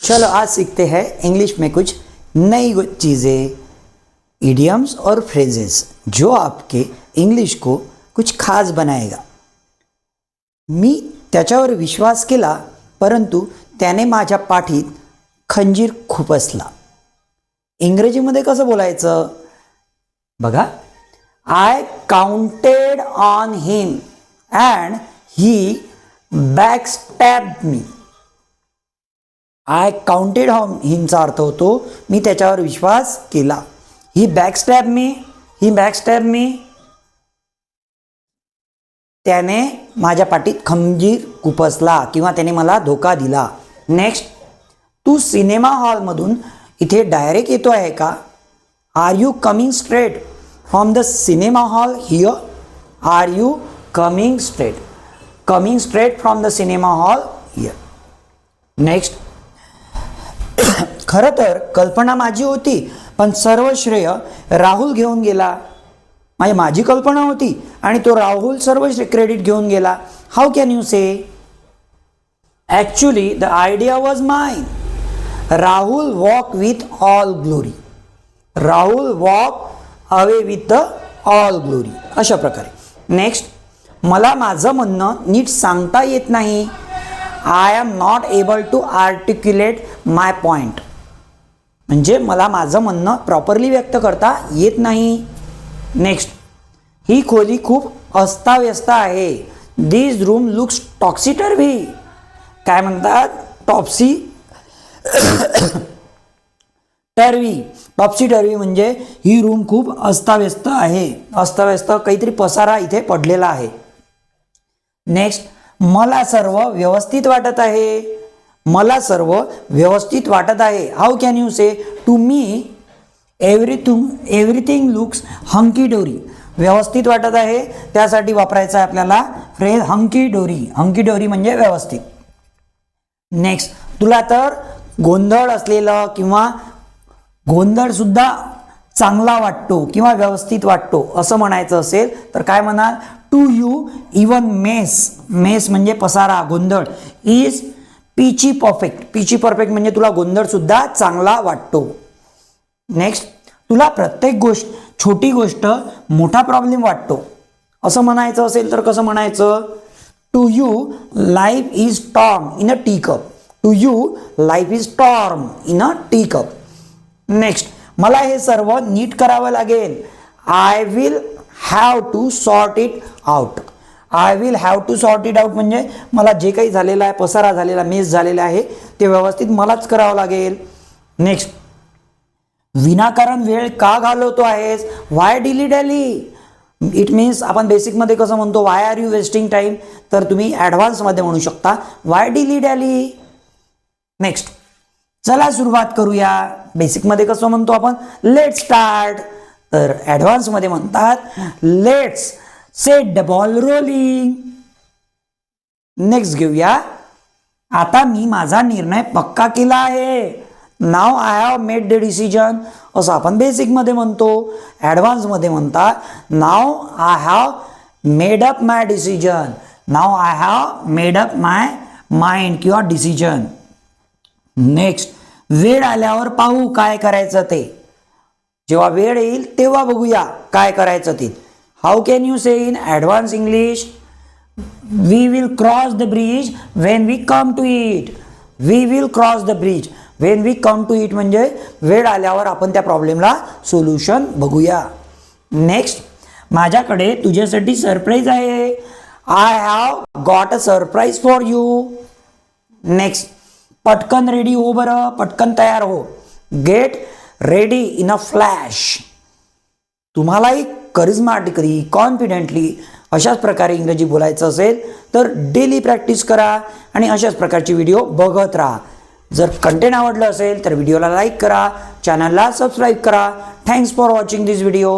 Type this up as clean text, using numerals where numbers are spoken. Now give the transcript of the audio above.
चलो आज सीखते हैं इंग्लिश में कुछ नई चीज़ें, इडियम्स और फ्रेजेस जो आपके इंग्लिश को कुछ खास बनाएगा। मी त्याच्यावर विश्वास केला परंतु त्याने माझ्या पाठीत खंजीर खुपसला। इंग्रजीमध्ये कसं बोलायचं बघा, I counted on him and he backstabbed me. I counted on हिमचा अर्थ होतो मी त्याच्यावर विश्वास केला। ही बॅकस्टॅब मी, त्याने माझ्या पाठीत खंजीर खुपसला किंवा त्याने मला धोका दिला। नेक्स्ट, तू सिनेमा हॉलमधून इथे डायरेक्ट येतो आहे का? Are you coming straight from the cinema hall here? Are you coming straight from the cinema hall here? Next, खरं तर कल्पना माझी होती पण सर्व श्रेय राहुल घेऊन गेला। माझी कल्पना होती आणि तो राहुल सर्व क्रेडिट घेऊन गेला। How can you say? Actually the idea was mine. Rahul walk with all glory. Rahul walk away with the all glory, अशा प्रकारे। नेक्स्ट, मला माझं म्हणणं नीट सांगता येत नाही। I am not able to articulate my point. म्हणजे मला माझं म्हणणं प्रॉपरली व्यक्त करता येत नाही। नेक्स्ट, ही खोली खूप अस्ताव्यस्त आहे। दिस रूम लुक्स टॉक्सी टर्वी। काय म्हणतात? टॉप्सी टर्वी म्हणजे ही रूम खूप अस्ताव्यस्त आहे। अस्ताव्यस्त काहीतरी पसारा इथे पडलेला आहे। नेक्स्ट, मला सर्व व्यवस्थित वाटत आहे। How can you say? To me everything looks hunky dory. व्यवस्थित वाटत आहे त्यासाठी वापरायचं आहे आपल्याला फ्रेज हंकी डोरी म्हणजे व्यवस्थित। नेक्स्ट, तुला तर गोंधळ असलेलं किंवा गोंधळ सुद्धा चांगला वाटतो किंवा व्यवस्थित वाटतो असं म्हणायचं असेल तर काय म्हणाल? टू यू इवन मेस म्हणजे पसारा, गोंधळ इज पीची परफेक्ट म्हणजे तुला गोंधळ सुद्धा चांगला वाटतो। नेक्स्ट, तुला प्रत्येक छोटी गोष्ट मोठा प्रॉब्लेम वाटतो असं म्हणायचं असेल तर कसं म्हणायचं? To you life is storm in a tea cup. Next, मला हे सर्व नीट करावं लागेल। I will have to sort it out म्हणजे मला जे काही झालेलं आहे, पसारा झालेला, मेस झालेला आहे ते व्यवस्थित मलाच करावं लागेल। नेक्स्ट, विनाकारण वेळ का घालवतो आहेस? वाय डिली डॅली? इट मीन्स आपण बेसिकमध्ये कसं म्हणतो why are you wasting time, तर तुम्ही ॲडव्हान्समध्ये म्हणू शकता वाय डिली डॅली। नेक्स्ट, चला सुरुवात करूया। बेसिकमध्ये कसं म्हणतो आपण लेट्स स्टार्ट, तर ॲडव्हान्समध्ये म्हणतात let's set the ball rolling. Next घेऊया, आता मी माझा निर्णय पक्का केला आहे। Now I have made the decision असं आपण बेसिकमध्ये म्हणतो। ॲडव्हान्समध्ये म्हणतात now I have made up my decision. Now I have made up my mind किंवा डिसिजन। नेक्स्ट, वेळ आल्यावर पाहू काय करायचं ते। जेव्हा वेळ येईल तेव्हा बघूया काय करायचं ते। How can you say in advance English? We will cross the bridge when we come to it. म्हणजे वेळ आल्यावर आपण त्या प्रॉब्लेमला सोल्युशन बघूया। नेक्स्ट, माझ्याकडे तुझ्यासाठी सरप्राईज आहे। I have got a surprise for you. Next, पटकन रेडी हो बरं, पटकन तयार हो। Get ready in a flash. तुम्हालाही करिझमॅटिकली, कॉन्फिडेंटली अशाच प्रकारे इंग्रजी बोलायचं असेल तर डेली प्रॅक्टिस करा आणि अशाच प्रकारचे व्हिडिओ बघत राहा। जर कंटेंट आवडलं असेल तर व्हिडिओला लाईक करा, चॅनलला सबस्क्राईब करा। Thanks for watching this video.